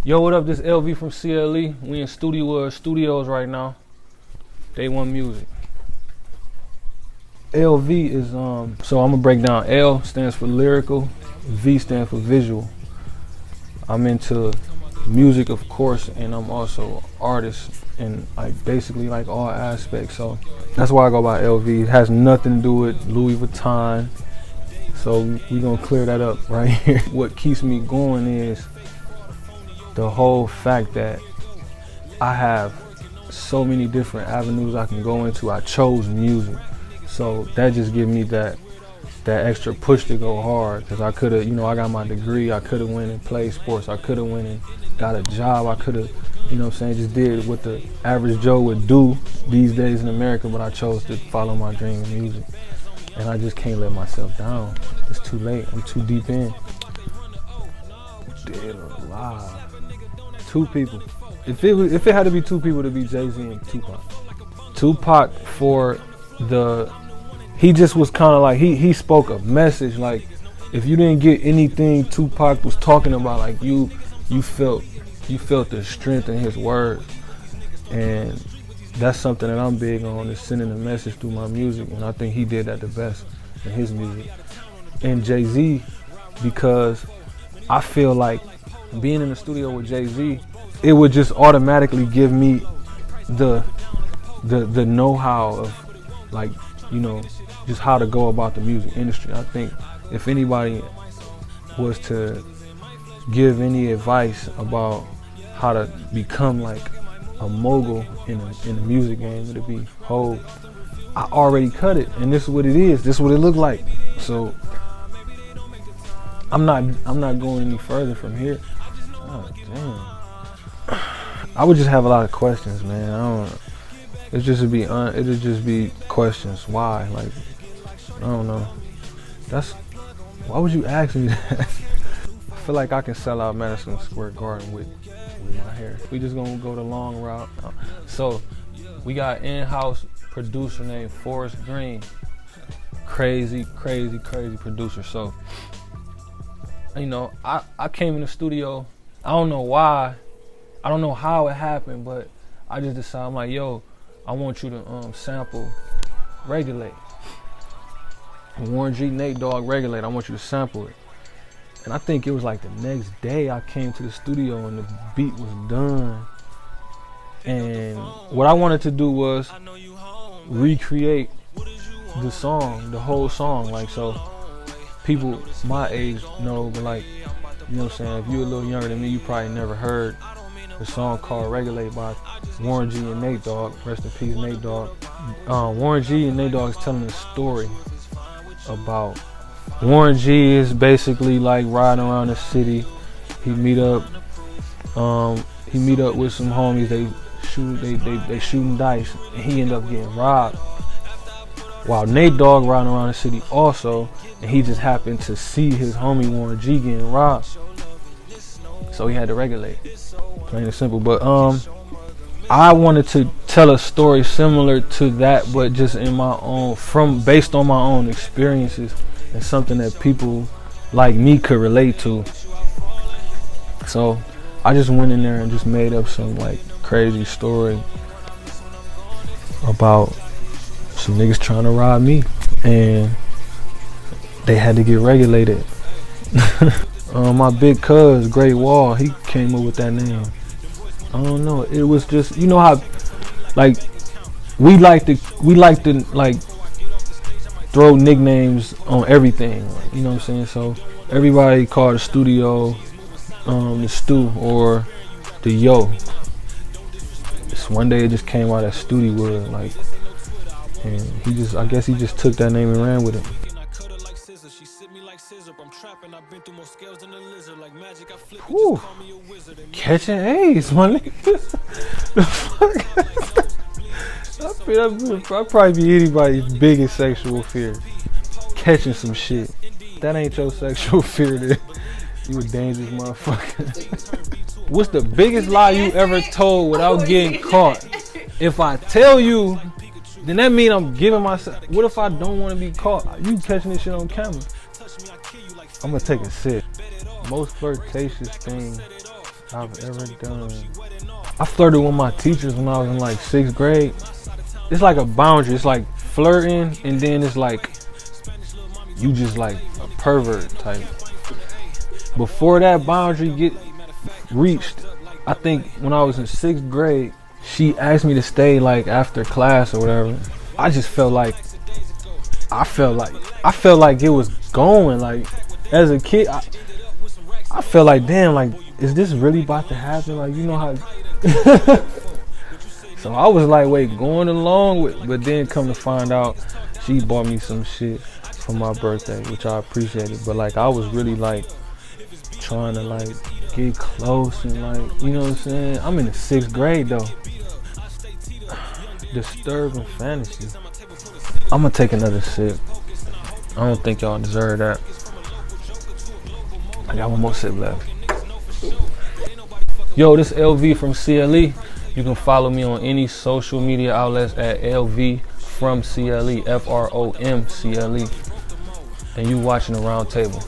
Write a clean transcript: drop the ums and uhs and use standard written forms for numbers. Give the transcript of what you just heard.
Yo, what up? This LV from CLE. We in studios right now. Day One Music. LV is so I'm gonna break down. L stands for lyrical, V stands for visual. I'm into music, of course, and I'm also an artist in basically all aspects. So that's why I go by LV. It has nothing to do with Louis Vuitton. So we're gonna clear that up right here. What keeps me going is the whole fact that I have so many different avenues I can go into. I chose music, so that just gives me that extra push to go hard. Because I could have, I got my degree. I could have went and played sports. I could have went and got a job. I could have, just did what the average Joe would do these days in America. But I chose to follow my dream in music, and I just can't let myself down. It's too late. I'm too deep in. Dead or alive. Two people. If it had to be two people, it'd be Jay-Z and Tupac. Tupac he just was kind of like, he spoke a message. Like, if you didn't get anything Tupac was talking about, like you felt the strength in his words. And that's something that I'm big on, is sending a message through my music. And I think he did that the best in his music. And Jay-Z, because I feel like being in the studio with Jay-Z, it would just automatically give me the know-how of just how to go about the music industry. I think if anybody was to give any advice about how to become like a mogul in the music game, it'd be Hov. I already cut it, and this is what it is. This is what it looked like. So I'm not going any further from here. Oh, damn. I would just have a lot of questions, man. It'd just be questions. Why? Like, I don't know. Why would you ask me that? I feel like I can sell out Madison Square Garden with my hair. We just gonna go the long route. So we got in-house producer named Forrest Green. Crazy producer. So I came in the studio. I don't know why. I don't know how it happened, but I just decided, I'm like, yo, I want you to sample Regulate. Warren G, Nate Dogg, Regulate. I want you to sample it. And I think it was like the next day I came to the studio and the beat was done. And what I wanted to do was recreate the song, the whole song. Like, so people my age know, but like, if you're a little younger than me, you probably never heard the song called Regulate by Warren G and Nate Dogg. Rest in peace, Nate Dogg. Warren G and Nate Dogg is telling a story about Warren G is basically like riding around the city. He meet up with some homies. They shooting dice, and he end up getting robbed. While Nate Dogg riding around the city also, and he just happened to see his homie Warren G getting robbed. So he had to regulate. Plain and simple. But I wanted to tell a story similar to that, but just in my own, based on my own experiences, and something that people like me could relate to. So I just went in there and just made up some like crazy story about some niggas trying to rob me, and they had to get regulated. My big cuz, Great Wall, he came up with that name. I don't know. It was just, how, like, we like to like throw nicknames on everything. You know what I'm saying? So everybody called the studio the Stew or the Yo. Just one day it just came out as Studywood, like, and I guess he just took that name and ran with it. Whew. Catching A's, my nigga. The fuck? I'd probably be anybody's biggest sexual fear. Catching some shit. That ain't your sexual fear, then you a dangerous motherfucker. What's the biggest lie you ever told without getting caught? If I tell you, then that mean I'm giving myself. What if I don't want to be caught? You catching this shit on camera. I'm gonna take a sip. Most flirtatious thing I've ever done. I flirted with my teachers when I was in like 6th grade. It's like a boundary. It's like flirting, and then it's like you just like a pervert type. Before that boundary get reached, I think when I was in 6th grade, she asked me to stay like after class or whatever. I just felt like I felt like it was going. Like as a kid, I felt like, damn, like is this really about to happen? Like, you know how. So I was like, wait, going along with, but then come to find out, she bought me some shit for my birthday, which I appreciated. But like, I was really like trying to like get close and like, you know what I'm saying? I'm in the 6th grade though. Disturbing fantasy. I'm gonna take another sip. I don't think y'all deserve that. I got one more sip left. Yo, this LV from CLE. You can follow me on any social media outlets at LV From CLE, FROM CLE. And you watching the Round Table.